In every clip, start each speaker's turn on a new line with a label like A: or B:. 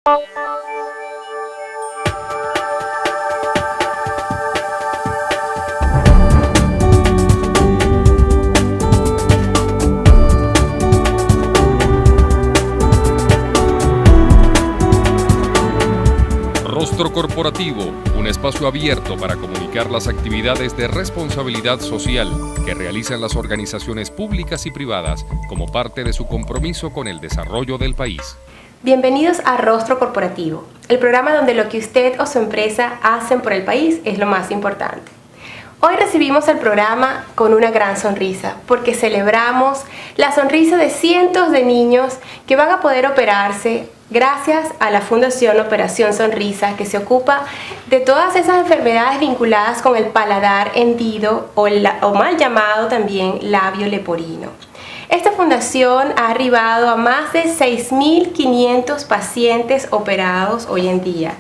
A: Rostro Corporativo, un espacio abierto para comunicar las actividades de responsabilidad social que realizan las organizaciones públicas y privadas como parte de su compromiso con el desarrollo del país.
B: Bienvenidos a Rostro Corporativo, el programa donde lo que usted o su empresa hacen por el país es lo más importante. Hoy recibimos el programa con una gran sonrisa, porque celebramos la sonrisa de cientos de niños que van a poder operarse gracias a la Fundación Operación Sonrisa, que se ocupa de todas esas enfermedades vinculadas con el paladar hendido o mal llamado también labio leporino. Esta fundación ha arribado a más de 6.500 pacientes operados hoy en día.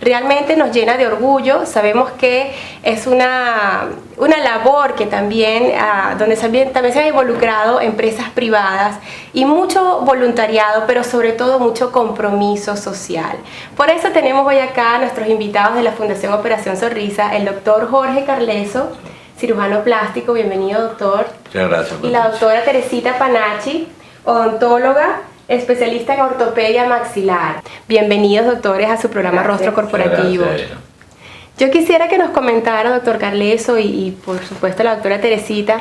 B: Realmente nos llena de orgullo. Sabemos que es una labor que también, donde también se han involucrado empresas privadas y mucho voluntariado, pero sobre todo mucho compromiso social. Por eso tenemos hoy acá a nuestros invitados de la Fundación Operación Sonrisa, el doctor Jorge Carleso, cirujano plástico. Bienvenido, doctor.
C: Muchas gracias.
B: Y la doctora Teresita Panachi, odontóloga, especialista en ortopedia maxilar. Bienvenidos, doctores, a su programa Rostro Corporativo. Yo quisiera que nos comentara, doctor Carleso, y por supuesto la doctora Teresita,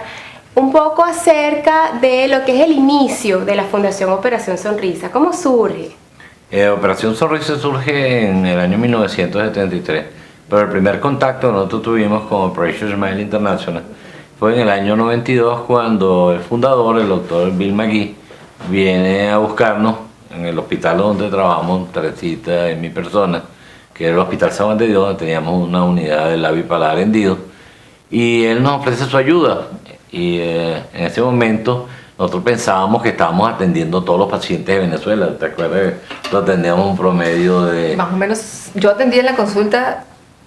B: un poco acerca de lo que es el inicio de la Fundación Operación Sonrisa. ¿Cómo surge?
C: Operación Sonrisa surge en el año 1973, pero el primer contacto que nosotros tuvimos con Operation Smile International fue en el año 92, cuando el fundador, el doctor Bill McGee, viene a buscarnos en el hospital donde trabajamos, Teresita y mi persona, que era el Hospital San Juan de Dios, donde teníamos una unidad de labio y paladar hendido, y él nos ofrece su ayuda. Y en ese momento nosotros pensábamos que estábamos atendiendo a todos los pacientes de Venezuela. ¿Te acuerdas? Nosotros atendíamos un promedio de...
D: Más o menos, yo atendía en la consulta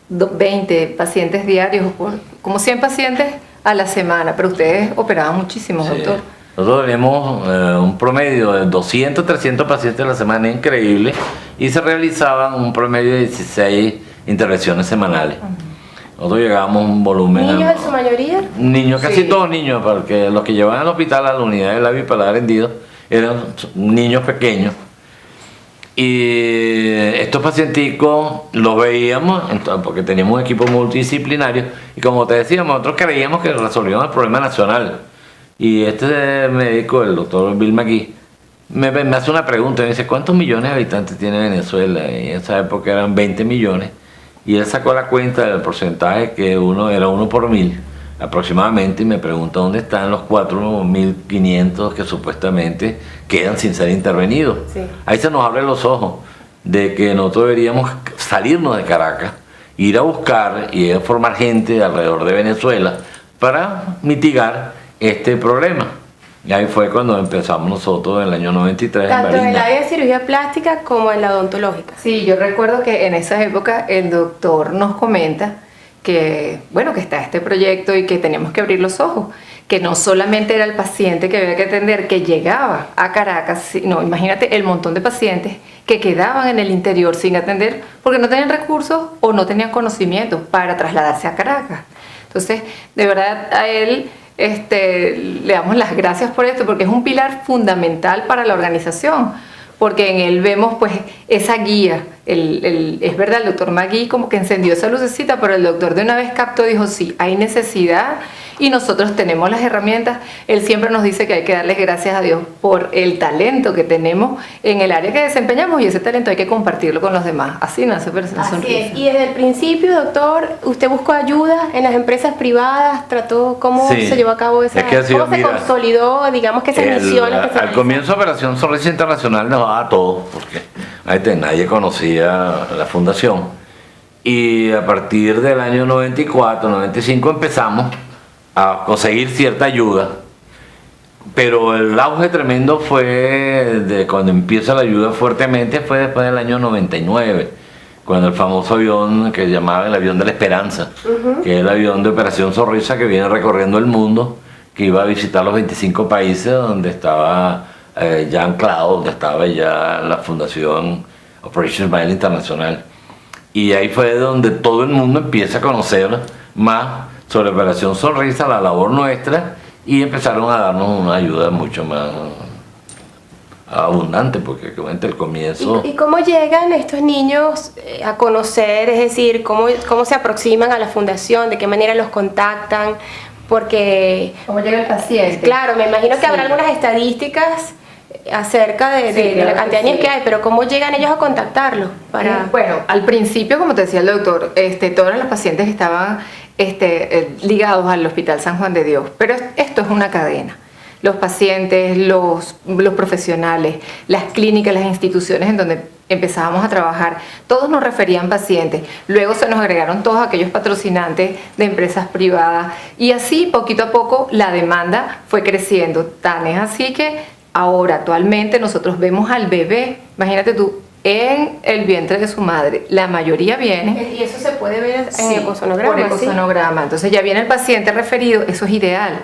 D: 20 pacientes diarios, como 100 pacientes a la semana, pero ustedes operaban muchísimo, sí, doctor.
C: Nosotros tenemos un promedio de 200, 300 pacientes a la semana, increíble, y se realizaban un promedio de 16 intervenciones semanales. Nosotros llegábamos a un volumen...
B: ¿Niños en su mayoría?
C: Niños, casi
B: sí,
C: todos niños, porque los que llevaban al hospital a la unidad de labio y paladar hendido eran niños pequeños. Y estos pacienticos los veíamos, porque teníamos un equipo multidisciplinario, y como te decíamos, nosotros creíamos que resolvíamos el problema nacional. Y este médico, el doctor Bill McGee, me hace una pregunta, me dice: ¿cuántos millones de habitantes tiene Venezuela? Y en esa época eran 20 millones, y él sacó la cuenta del porcentaje que era 1 por 1000 aproximadamente, y me pregunta dónde están los 4.500 que supuestamente quedan sin ser intervenidos. Sí. Ahí se nos abren los ojos de que nosotros deberíamos salirnos de Caracas, ir a buscar y a formar gente alrededor de Venezuela para mitigar este problema. Y ahí fue cuando empezamos nosotros en el año 93.
B: Tanto en el área de cirugía plástica como en la odontológica.
D: Sí, yo recuerdo que en esa época el doctor nos comenta que, bueno, que está este proyecto y que teníamos que abrir los ojos, que no solamente era el paciente que había que atender, que llegaba a Caracas, sino imagínate el montón de pacientes que quedaban en el interior sin atender porque no tenían recursos o no tenían conocimiento para trasladarse a Caracas. Entonces, de verdad, a él le damos las gracias por esto, porque es un pilar fundamental para la organización, porque en él vemos pues esa guía. Es verdad, el doctor McGee como que encendió esa lucecita, pero el doctor de una vez captó, dijo: sí, hay necesidad y nosotros tenemos las herramientas. Él siempre nos dice que hay que darles gracias a Dios por el talento que tenemos en el área que desempeñamos, y ese talento hay que compartirlo con los demás. Así nace Operación Sonrisa.
B: Así es. Y desde el principio, doctor, ¿usted buscó ayuda en las empresas privadas? ¿Trató cómo se llevó a cabo esa? ¿Cómo se consolidó, digamos, que esas misiones que se
C: al comienzo Operación Sonrisa Internacional nos daba todo, porque nadie conocía la fundación, y a partir del año 94, 95 empezamos a conseguir cierta ayuda, pero el auge tremendo fue de cuando empieza la ayuda fuertemente, fue después del año 99, cuando el famoso avión que llamaban el avión de la esperanza, que es el avión de Operación Sonrisa, que viene recorriendo el mundo, que iba a visitar los 25 países donde estaba ya anclado, donde estaba ya la Fundación Operation Smile Internacional. Y ahí fue donde todo el mundo empieza a conocer más sobre Operación Sonrisa, la labor nuestra, y empezaron a darnos una ayuda mucho más abundante, porque entre el comienzo...
B: ¿Y cómo llegan estos niños a conocer? Es decir, ¿cómo se aproximan a la fundación? ¿De qué manera los contactan? Porque...
D: ¿Cómo llega el paciente?
B: Claro, me imagino que habrá algunas estadísticas acerca de la cantidad de niños que hay, pero ¿cómo llegan ellos a contactarlos?
D: Bueno, al principio, como te decía el doctor, todos los pacientes estaban ligados al Hospital San Juan de Dios, pero esto es una cadena. Los pacientes, los profesionales, las clínicas, las instituciones en donde empezábamos a trabajar, todos nos referían pacientes. Luego se nos agregaron todos aquellos patrocinantes de empresas privadas y así poquito a poco la demanda fue creciendo. Tan es así que ahora actualmente nosotros vemos al bebé, imagínate tú, en el vientre de su madre. La mayoría viene.
B: ¿Y eso se puede ver en ecosonograma?
D: Por ecosonograma. ¿Sí? Entonces ya viene el paciente referido, eso es ideal.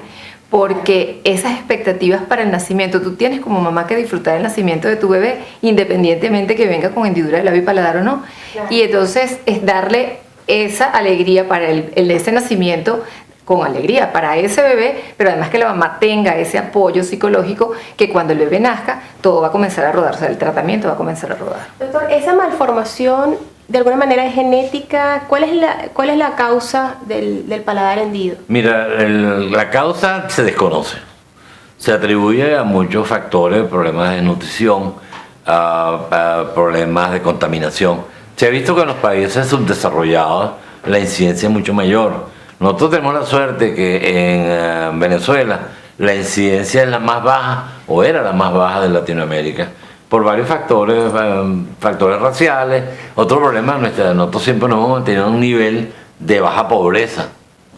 D: Porque esas expectativas para el nacimiento, tú tienes como mamá que disfrutar el nacimiento de tu bebé, independientemente que venga con hendidura de labio y paladar o no. Claro. Y entonces es darle esa alegría para ese nacimiento, con alegría para ese bebé, pero además que la mamá tenga ese apoyo psicológico, que cuando el bebé nazca, todo va a comenzar a rodar, o sea, el tratamiento va a comenzar a rodar.
B: Doctor, esa malformación de alguna manera es genética. ¿Cuál es la causa del paladar hendido?
C: Mira, la causa se desconoce. Se atribuye a muchos factores, problemas de nutrición, a problemas de contaminación. Se ha visto que en los países subdesarrollados la incidencia es mucho mayor. Nosotros tenemos la suerte que en Venezuela la incidencia es la más baja, o era la más baja de Latinoamérica, por varios factores raciales. Otro problema, nosotros siempre nos hemos mantenido a un nivel de baja pobreza,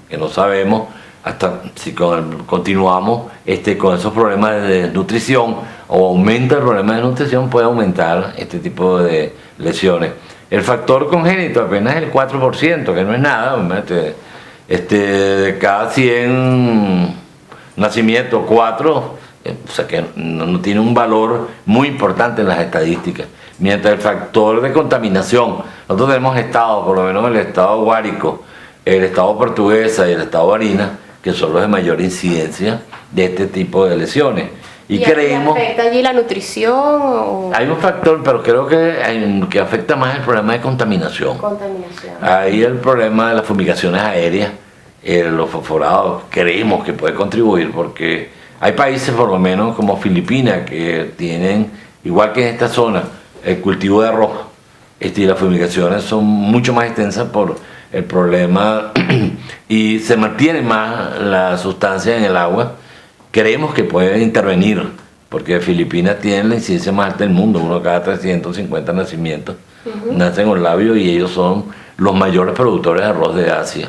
C: que no sabemos hasta si continuamos con esos problemas de desnutrición, o aumenta el problema de desnutrición, puede aumentar este tipo de lesiones. El factor congénito apenas es el 4%, que no es nada. De cada 100 nacimientos, 4, o sea que no tiene un valor muy importante en las estadísticas. Mientras el factor de contaminación, nosotros tenemos estados, por lo menos el estado Guárico, el estado Portuguesa y el estado Barinas, que son los de mayor incidencia de este tipo de lesiones. Y creemos...
B: ¿Afecta allí la nutrición?
C: Hay un factor, pero creo que afecta más el problema de contaminación. Ahí el problema de las fumigaciones aéreas, los fosforados, creemos que puede contribuir, porque hay países, por lo menos como Filipinas, que tienen, igual que en esta zona, el cultivo de arroz, y las fumigaciones son mucho más extensas por el problema y se mantiene más la sustancia en el agua. Creemos que puede intervenir, porque Filipinas tiene la incidencia más alta del mundo, uno cada 350 nacimientos nacen con labios, y ellos son los mayores productores de arroz de Asia.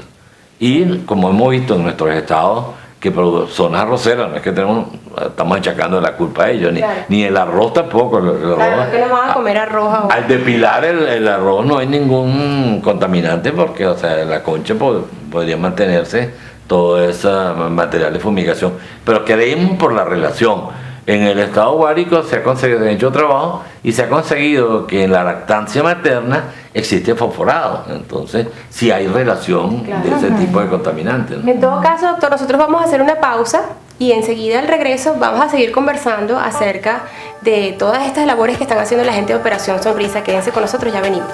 C: Y como hemos visto en nuestros estados, que zonas arroceras, no es que estamos achacando la culpa a ellos, ni el arroz tampoco.
B: Claro, que no van a comer arroz ahora.
C: Al depilar el arroz no hay ningún contaminante, porque la concha podría mantenerse todo ese material de fumigación. Pero creemos por la relación. En el estado Guárico se ha conseguido, hecho trabajo, y se ha conseguido que en la lactancia materna existe fosforado. Entonces, sí hay relación de ese tipo de contaminantes, ¿no?
B: En todo caso, doctor, nosotros vamos a hacer una pausa y enseguida al regreso vamos a seguir conversando acerca de todas estas labores que están haciendo la gente de Operación Sonrisa. Quédense con nosotros, ya venimos.